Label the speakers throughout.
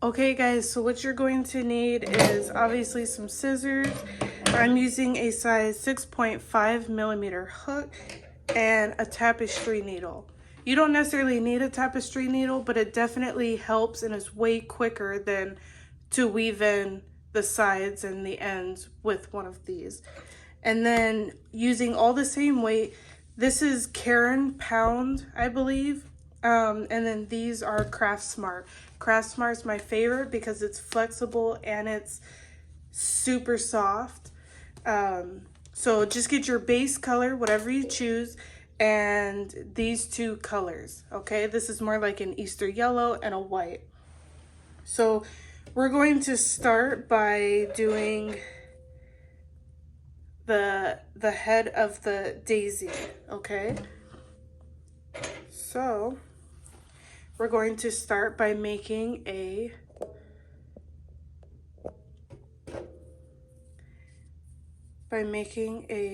Speaker 1: Okay guys, so what you're going to need is obviously some scissors. I'm using a size 6.5 millimeter hook and a tapestry needle. You don't necessarily need a tapestry needle, but it definitely helps and is way quicker than to weave in the sides and the ends with one of these. And then using all the same weight, this is Karen pound, I believe. And then these are Craft Smart. Craft Smart is my favorite because it's flexible and it's super soft. So just get your base color, whatever you choose, and these two colors, okay? This is more like an Easter yellow and a white. So we're going to start by doing the head of the daisy, okay? So we're going to start by making a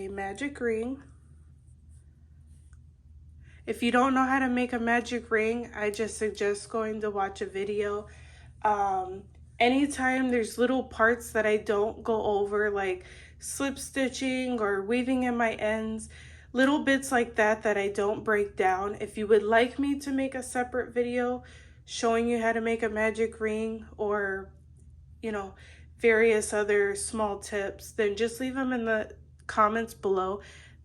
Speaker 1: magic ring. If you don't know how to make a magic ring, I just suggest going to watch a video. Anytime there's little parts that I don't go over, like slip stitching or weaving in my ends, little bits like that I don't break down. If you would like me to make a separate video showing you how to make a magic ring or, you know, various other small tips, then just leave them in the comments below.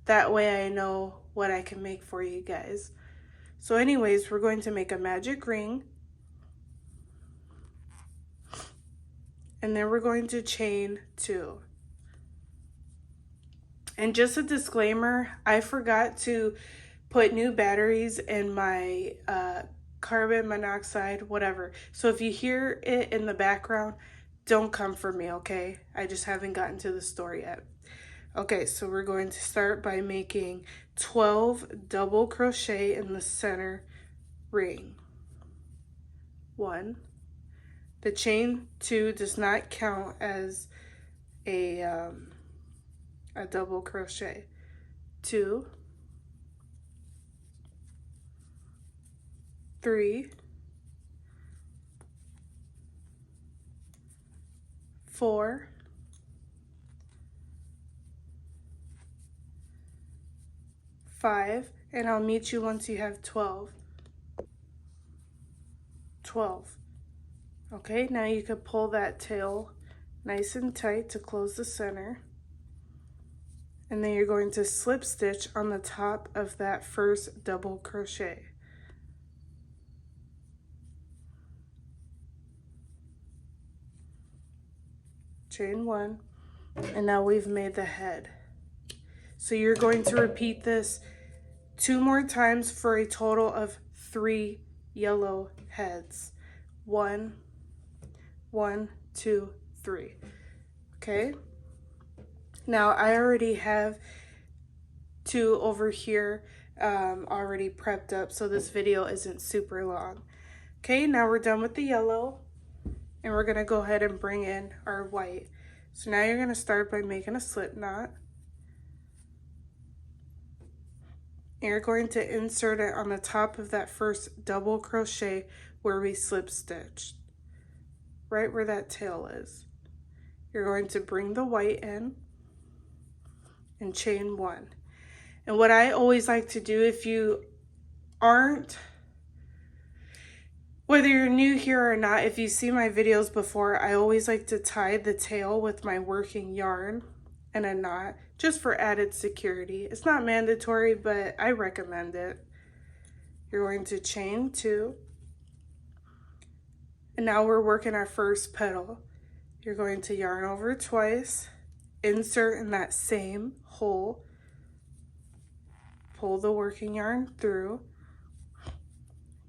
Speaker 1: That way I know what I can make for you guys. So anyways, we're going to make a magic ring. And then we're going to chain 2. And just a disclaimer, I forgot to put new batteries in my carbon monoxide, whatever. So if you hear it in the background, don't come for me, okay? I just haven't gotten to the store yet. Okay, so we're going to start by making 12 double crochet in the center ring. 1. The chain 2 does not count as a double crochet. 2, 3, 4, 5, and I'll meet you once you have 12. 12. Okay, now you can pull that tail nice and tight to close the center. And then you're going to slip stitch on the top of that first double crochet. Chain 1, and now we've made the head. So you're going to repeat this 2 more times for a total of 3 yellow heads. 1, 1, 2, 3. Okay? Now I already have 2 over here already prepped up, so this video isn't super long. Okay, now we're done with the yellow, and we're gonna go ahead and bring in our white. So now you're gonna start by making a slip knot. And you're going to insert it on the top of that first double crochet where we slip stitched, right where that tail is. You're going to bring the white in and chain 1. And what I always like to do, if you aren't, whether you're new here or not, if you see my videos before, I always like to tie the tail with my working yarn and a knot, just for added security. It's not mandatory, but I recommend it. You're going to chain 2. And now we're working our first petal. You're going to yarn over twice, insert in that same hole, pull the working yarn through,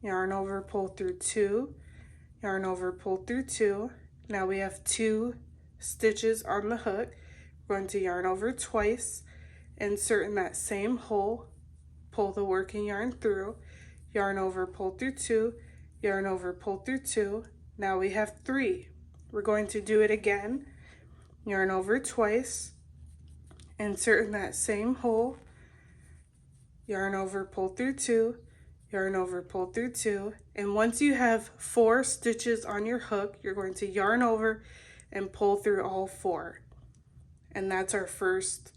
Speaker 1: yarn over, pull through 2, yarn over, pull through 2. Now we have 2 stitches on the hook. We're going to yarn over twice, insert in that same hole, pull the working yarn through, yarn over, pull through 2, yarn over, pull through 2. Now we have 3. We're going to do it again, yarn over twice, insert in that same hole, yarn over, pull through 2, yarn over, pull through 2, and once you have 4 stitches on your hook, you're going to yarn over and pull through all 4. And that's our first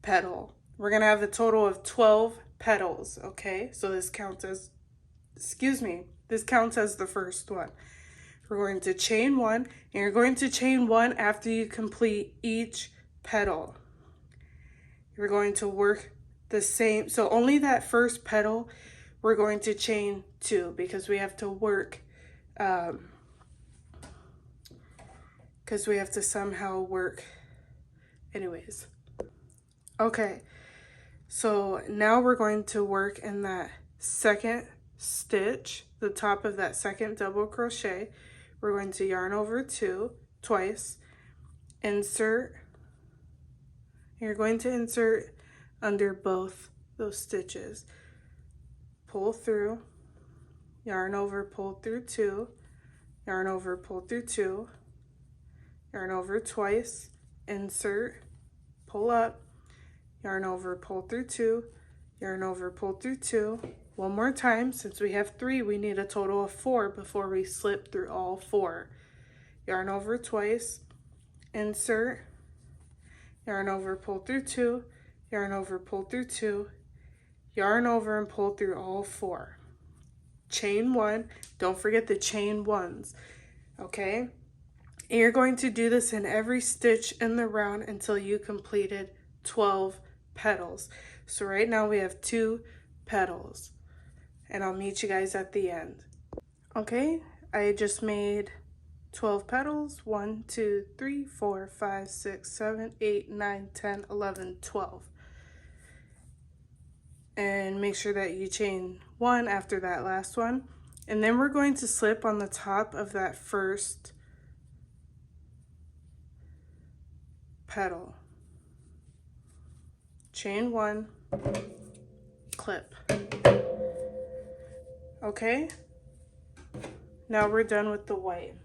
Speaker 1: petal. We're going to have a total of 12 petals, okay? So this counts as, this counts as the first one. We're going to chain 1, and you're going to chain 1 after you complete each petal. You're going to work the same, so only that first petal we're going to chain 2 because we have to work, because we have to somehow work anyways. Okay, so now we're going to work in that second stitch, the top of that second double crochet. We're going to yarn over 2 twice, insert. You're going to insert under both those stitches. Pull through, yarn over, pull through 2, yarn over, pull through 2, yarn over twice, insert, pull up, yarn over, pull through 2, yarn over, pull through 2. One more time, since we have 3, we need a total of 4 before we slip through all 4. Yarn over twice, insert, yarn over, pull through 2, yarn over, pull through 2, yarn over and pull through all 4. Chain 1, don't forget the chain 1s, okay? And you're going to do this in every stitch in the round until you completed 12 petals. So right now we have 2 petals, and I'll meet you guys at the end. Okay, I just made 12 petals, 1, 2, 3, 4, 5, 6, 7, 8, 9, 10, 11, 12. And make sure that you chain 1 after that last one. And then we're going to slip on the top of that first petal. Chain 1, clip. Okay, now we're done with the white.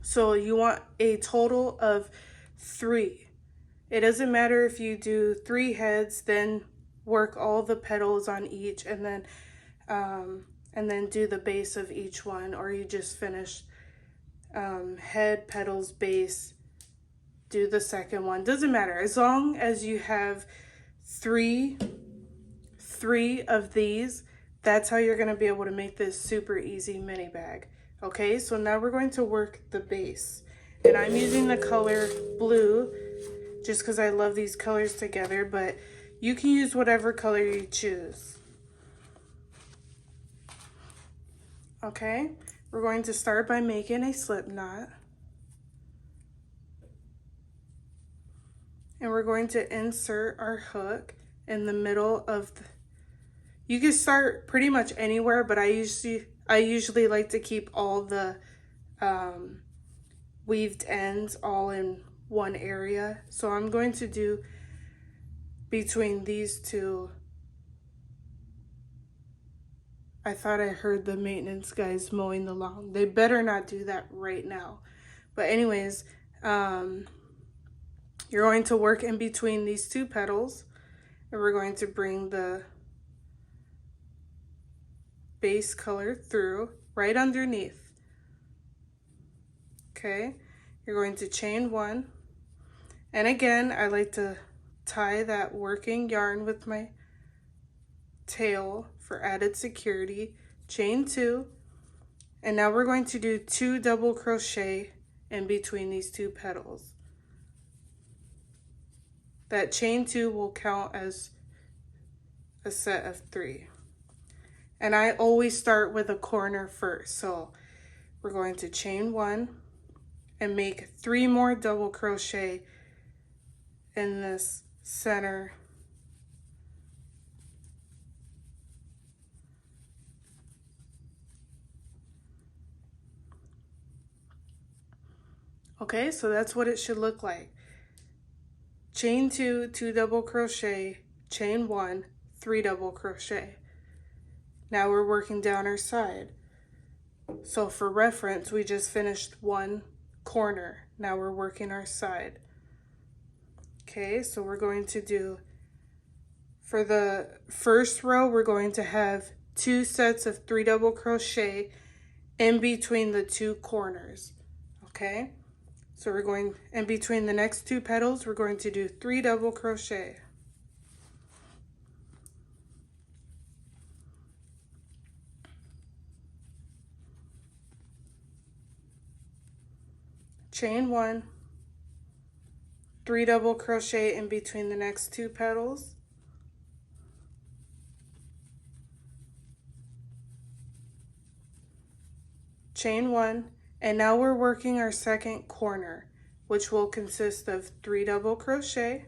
Speaker 1: So you want a total of 3. It doesn't matter if you do 3 heads, then work all the petals on each, and then do the base of each one, or you just finish head, petals, base, do the second one. Doesn't matter, as long as you have three of these. That's how you're going to be able to make this super easy mini bag. Okay, so now we're going to work the base, and I'm using the color blue just because I love these colors together, but you can use whatever color you choose. Okay, we're going to start by making a slip knot, and we're going to insert our hook in the middle of the, you can start pretty much anywhere, but I usually like to keep all the weaved ends all in one area. So I'm going to do between these two. I thought I heard the maintenance guys mowing the lawn. They better not do that right now. But anyways, you're going to work in between these 2 petals, and we're going to bring the base color through right underneath. Okay, you're going to chain 1, and again I like to tie that working yarn with my tail for added security. Chain 2, and now we're going to do 2 double crochet in between these 2 petals. That chain 2 will count as a set of 3. And I always start with a corner first. So we're going to chain 1 and make 3 more double crochet in this center . Okay, so that's what it should look like. Chain 2, 2 double crochet, chain 1, 3 double crochet. Now we're working down our side. So for reference, we just finished 1 corner. Now we're working our side. Okay, so we're going to do For the first row, we're going to have 2 sets of 3 double crochet in between the 2 corners, okay? So we're going, in between the next 2 petals, we're going to do 3 double crochet. Chain 1, 3 double crochet in between the next 2 petals. Chain 1, and now we're working our second corner, which will consist of 3 double crochet,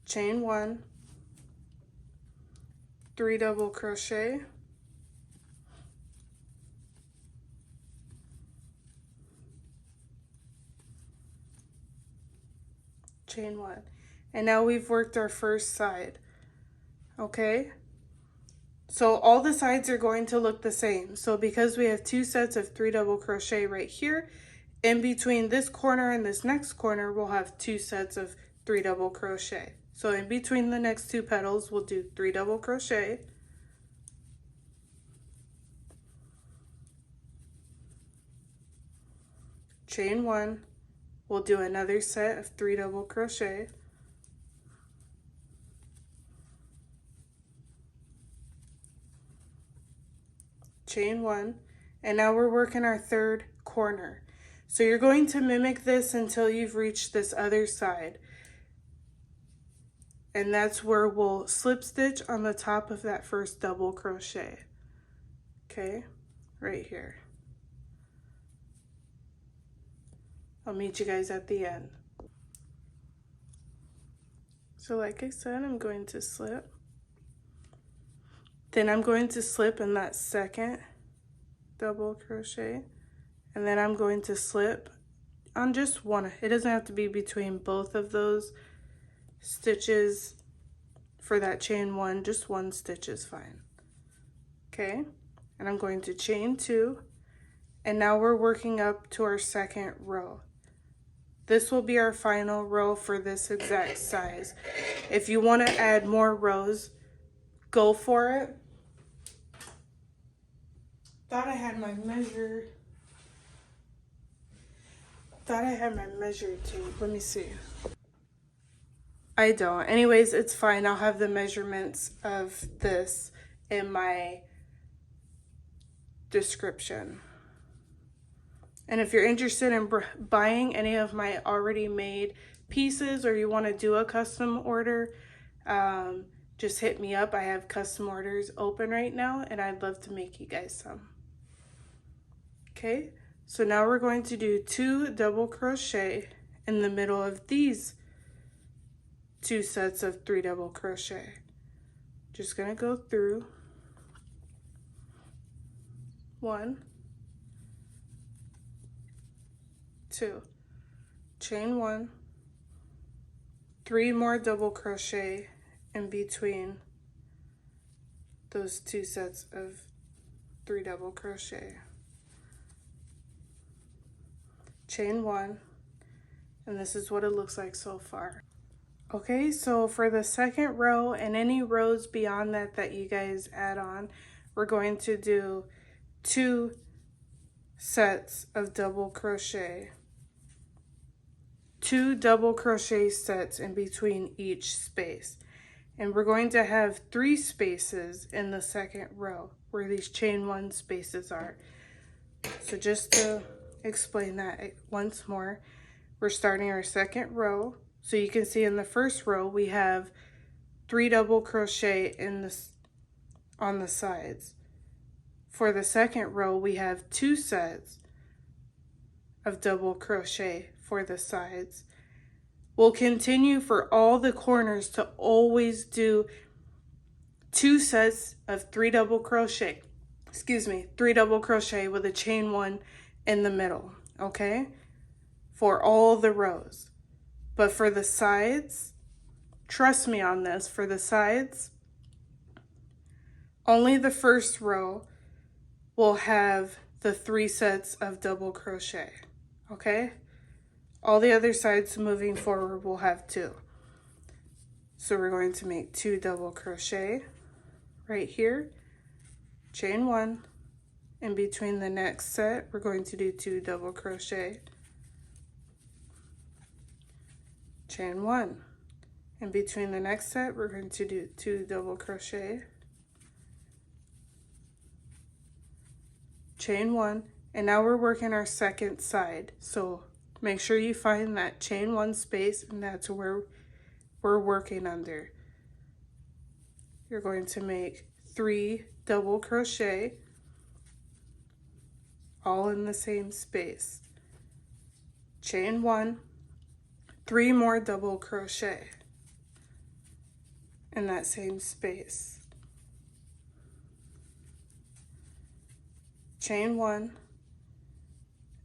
Speaker 1: chain 1, 3 double crochet, chain 1, and now we've worked our first side. Okay, so all the sides are going to look the same. So because we have 2 sets of 3 double crochet right here, in between this corner and this next corner, we'll have 2 sets of 3 double crochet. So in between the next 2 petals, we'll do 3 double crochet, chain 1, we'll do another set of 3 double crochet, chain 1, and now we're working our third corner. So you're going to mimic this until you've reached this other side. And that's where we'll slip stitch on the top of that first double crochet. Okay, right here. I'll meet you guys at the end. So like I said, I'm going to slip. Then I'm going to slip in that second double crochet. And then I'm going to slip on just one. It doesn't have to be between both of those stitches for that chain 1. Just 1 stitch is fine. Okay, and I'm going to chain 2. And now we're working up to our second row. This will be our final row for this exact size. If you want to add more rows, go for it. Thought I had my measure. Thought I had my measure tape. Let me see. I don't. Anyways, it's fine. I'll have the measurements of this in my description. And if you're interested in buying any of my already made pieces, or you want to do a custom order, just hit me up. I have custom orders open right now, and I'd love to make you guys some. Okay, so now we're going to do 2 double crochet in the middle of these 2 sets of 3 double crochet. Just gonna go through 1, 2, chain 1, 3 more double crochet in between those 2 sets of 3 double crochet, chain 1, and this is what it looks like so far. Okay, so for the second row and any rows beyond that that you guys add on, we're going to do 2 sets of double crochet, 2 double crochet sets in between each space. And we're going to have 3 spaces in the second row where these chain 1 spaces are. So just to explain that once more, we're starting our second row. So you can see in the first row we have 3 double crochet in this on the sides. For the second row we have 2 sets of double crochet for the sides. We'll continue for all the corners to always do 2 sets of 3 double crochet. 3 double crochet with a chain 1 in the middle, okay? For all the rows. But for the sides, trust me on this, for the sides, only the first row will have the 3 sets of double crochet, okay? All the other sides moving forward will have 2. So we're going to make 2 double crochet right here, chain 1, and between the next set we're going to do 2 double crochet, chain 1, and between the next set we're going to do 2 double crochet, chain 1, and now we're working our second side. So make sure you find that chain 1 space, and that's where we're working under. You're going to make 3 double crochet all in the same space, chain 1, 3 more double crochet in that same space, chain 1,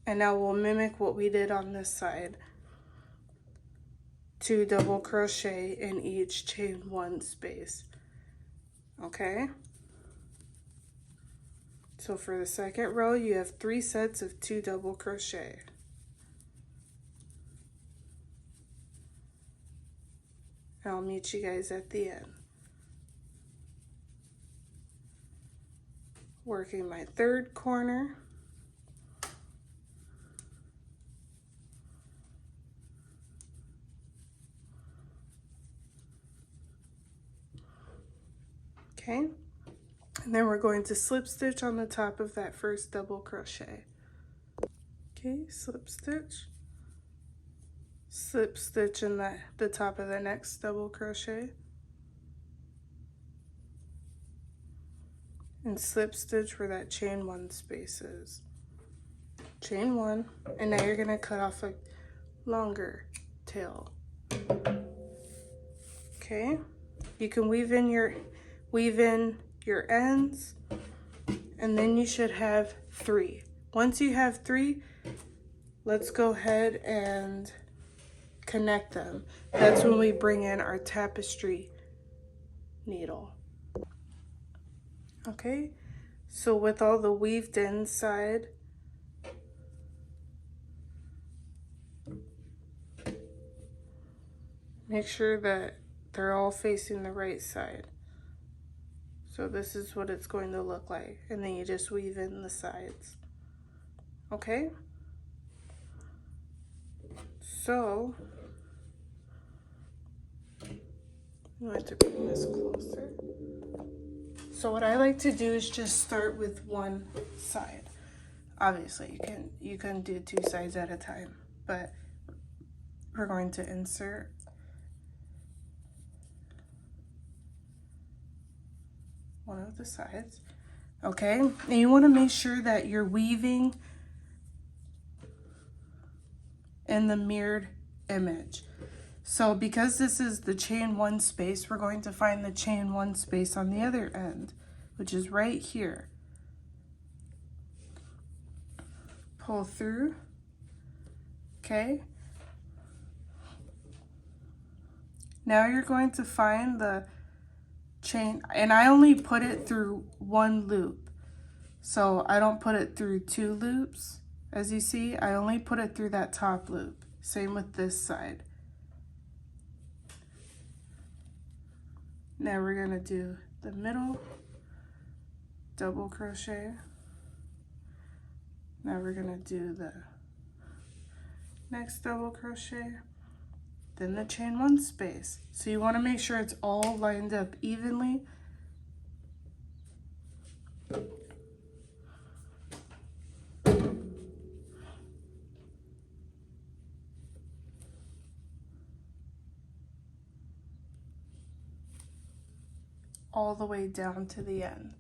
Speaker 1: and now we'll mimic what we did on this side, 2 double crochet in each chain 1 space. Okay, so for the second row you have 3 sets of 2 double crochet. And I'll meet you guys at the end. Working my third corner. Okay, and then we're going to slip stitch on the top of that first double crochet. Okay, slip stitch in the top of the next double crochet, and slip stitch where that chain 1 space is, chain 1, and now you're going to cut off a longer tail. Okay, you can weave in your ends, and then you should have 3. Once you have 3, let's go ahead and connect them. That's when we bring in our tapestry needle. Okay, so with all the weaved inside, make sure that they're all facing the right side. So this is what it's going to look like, and then you just weave in the sides. Okay, so I'm going to bring this closer. So what I like to do is just start with one side. Obviously you can do 2 sides at a time, but we're going to insert one of the sides. Okay, and you want to make sure that you're weaving in the mirrored image. So because this is the chain 1 space, we're going to find the chain 1 space on the other end, which is right here. Pull through. Okay, now you're going to find the chain, and I only put it through 1 loop, so I don't put it through 2 loops. As you see, I only put it through that top loop. Same with this side. Now we're going to do the middle double crochet. Now we're going to do the next double crochet, then the chain 1 space. So you want to make sure it's all lined up evenly. All the way down to the end.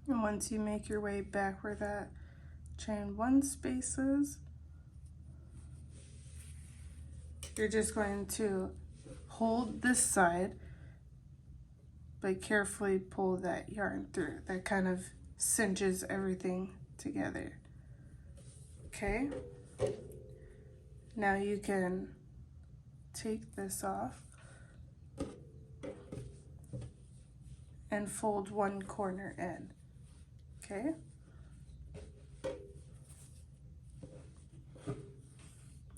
Speaker 1: And once you make your way back where that chain 1 space is, you're just going to hold this side, but carefully pull that yarn through. That kind of cinches everything together. Okay, now you can take this off and fold 1 corner in. Okay,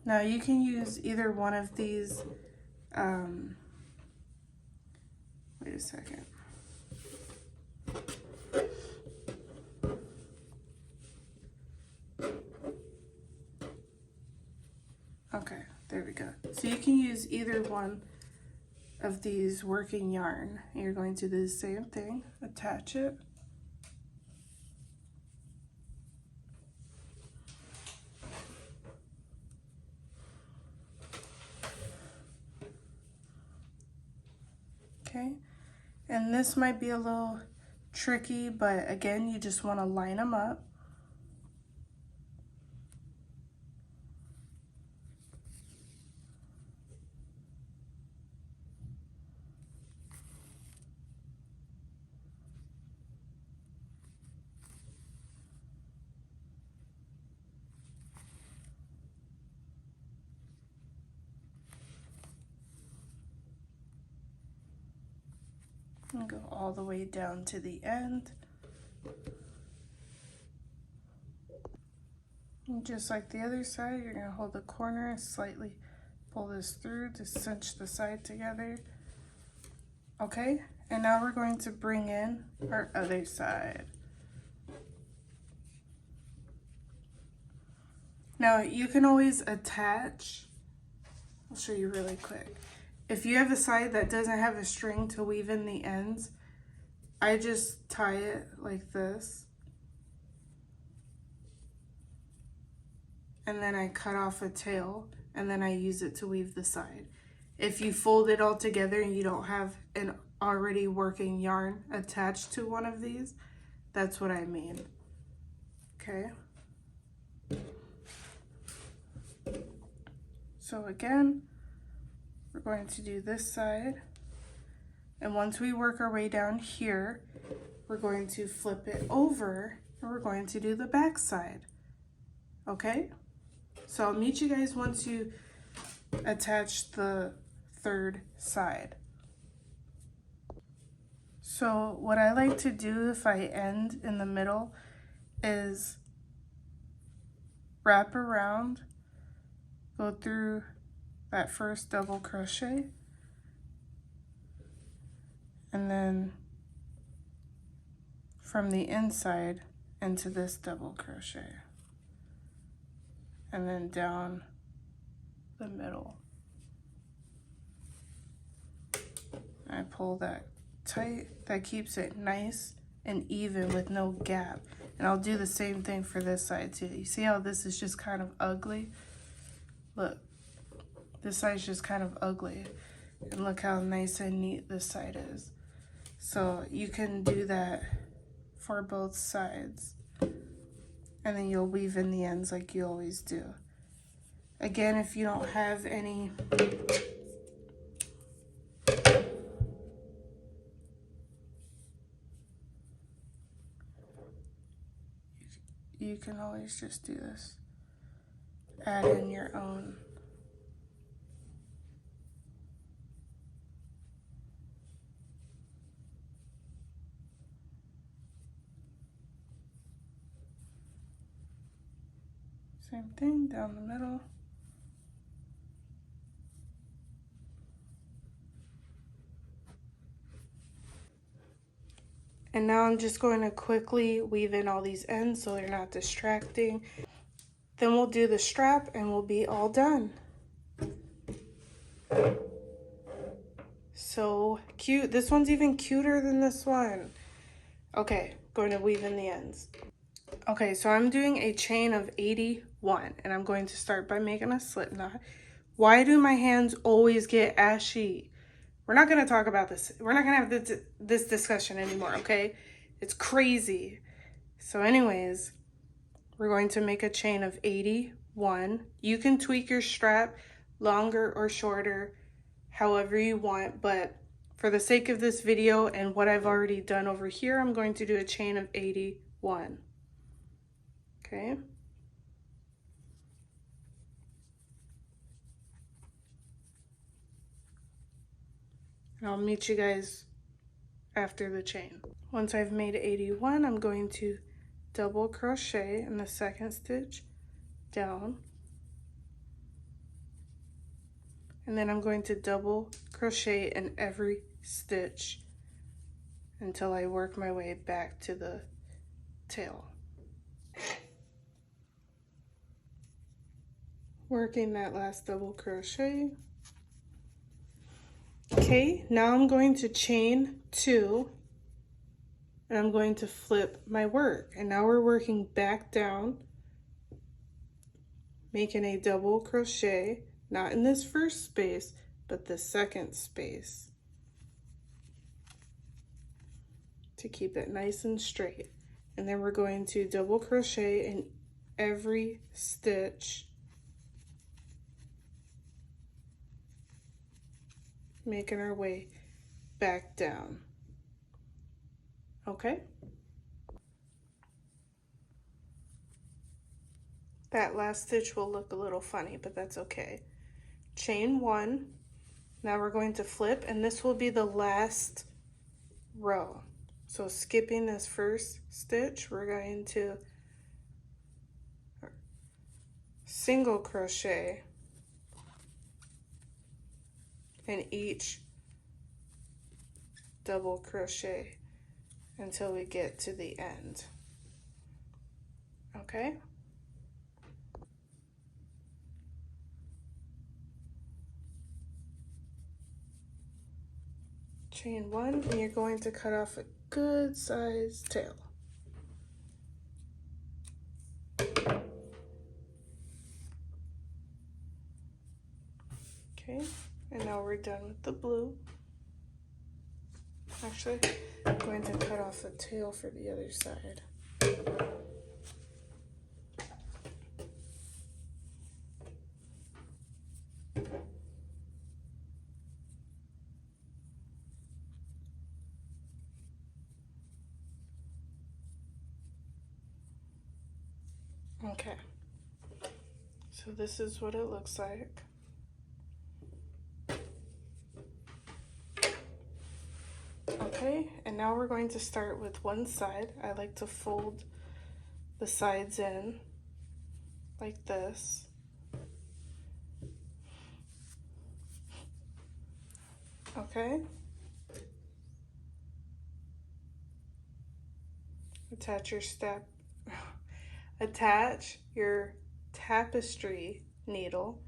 Speaker 1: Now you can use either one of these, wait a second. Okay, there we go. So you can use either one of these working yarn. You're going to do the same thing, attach it. Okay, and this might be a little tricky, but again, you just want to line them up. And go all the way down to the end. And just like the other side, you're going to hold the corner and slightly pull this through to cinch the side together. Okay, and now we're going to bring in our other side. Now you can always attach, I'll show you really quick. If you have a side that doesn't have a string to weave in the ends, I just tie it like this. And then I cut off a tail and then I use it to weave the side. If you fold it all together and you don't have an already working yarn attached to one of these, that's what I mean. Okay. So again, we're going to do this side, and once we work our way down here, we're going to flip it over and we're going to do the back side. Okay, so I'll meet you guys once you attach the third side. So what I like to do if I end in the middle is wrap around, go through that first double crochet, and then from the inside into this double crochet, and then down the middle. I pull that tight. That keeps it nice and even with no gap. And I'll do the same thing for this side too. You see how this is just kind of ugly? Look, this side's just kind of ugly. And look how nice and neat this side is. So you can do that for both sides. And then you'll weave in the ends like you always do. Again, if you don't have any you can always just do this. Add in your own. Same thing down the middle. And now I'm just going to quickly weave in all these ends so they're not distracting. Then we'll do the strap and we'll be all done. So cute. This one's even cuter than this one. Okay, going to weave in the ends. Okay, so I'm doing a chain of 81 and I'm going to start by making a slip knot. Why do my hands always get ashy? We're not going to talk about this. We're not going to have this discussion anymore, okay? It's crazy. So anyways, we're going to make a chain of 81. You can tweak your strap longer or shorter, however you want, but for the sake of this video and what I've already done over here, I'm going to do a chain of 81. Okay. And I'll meet you guys after the chain. Once I've made 81, I'm going to double crochet in the second stitch down, And then I'm going to double crochet in every stitch until I work my way back to the tail. Working that last double crochet. Okay, now I'm going to chain 2 and I'm going to flip my work. And now we're working back down, making a double crochet, not in this first space, but the second space, to keep it nice and straight. And then we're going to double crochet in every stitch, making our way back down. Okay? That last stitch will look a little funny, but that's okay. Chain 1. Now we're going to flip, and this will be the last row. So skipping this first stitch, we're going to single crochet in each double crochet until we get to the end. Okay? Chain 1, and you're going to cut off a good sized tail. Okay, and now we're done with the blue. Actually, I'm going to cut off the tail for the other side. Okay, so this is what it looks like. Okay, and now we're going to start with one side. I like to fold the sides in like this. Okay. Attach your tapestry needle,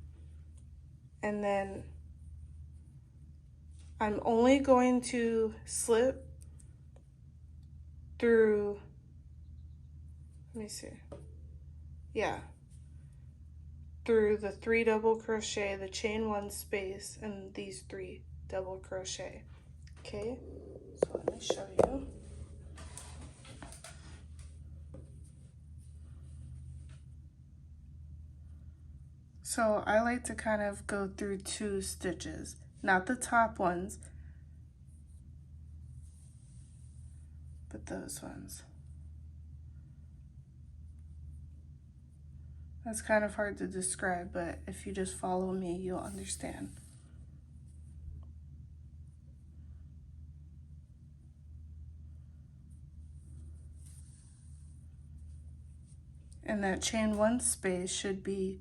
Speaker 1: and then I'm only going to slip through, let me see, yeah, through the 3 double crochet, the chain 1 space, and these 3 double crochet. Okay, so let me show you. So I like to kind of go through 2 stitches, not the top ones, but those ones. That's kind of hard to describe, but if you just follow me, you'll understand. And that chain 1 space should be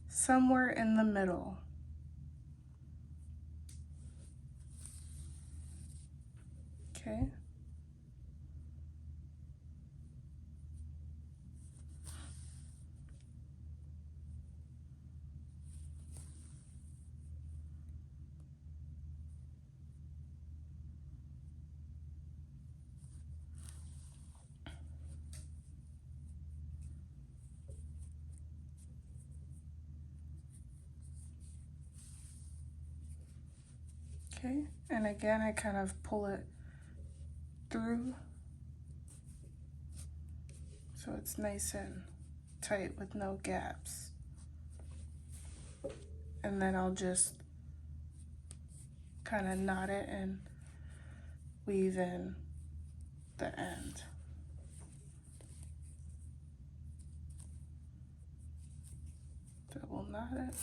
Speaker 1: somewhere in the middle. Okay. Okay, and again, I kind of pull it through so it's nice and tight with no gaps. And then I'll just kind of knot it and weave in the end. Double knot it.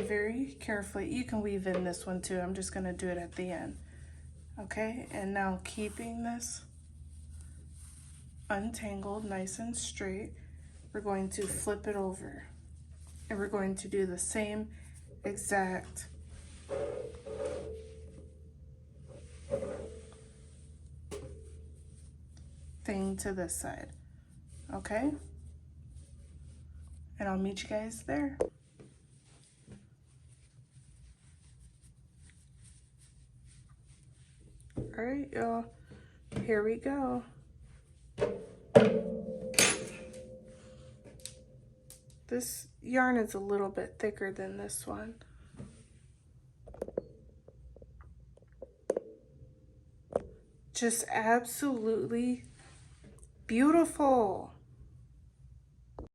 Speaker 1: very carefully. You can weave in this one too. I'm just going to do it at the end. Okay, and now keeping this untangled nice and straight, we're going to flip it over. And we're going to do the same exact thing to this side. Okay? And I'll meet you guys there. All right, y'all, here we go. This yarn is a little bit thicker than this one. Just absolutely beautiful.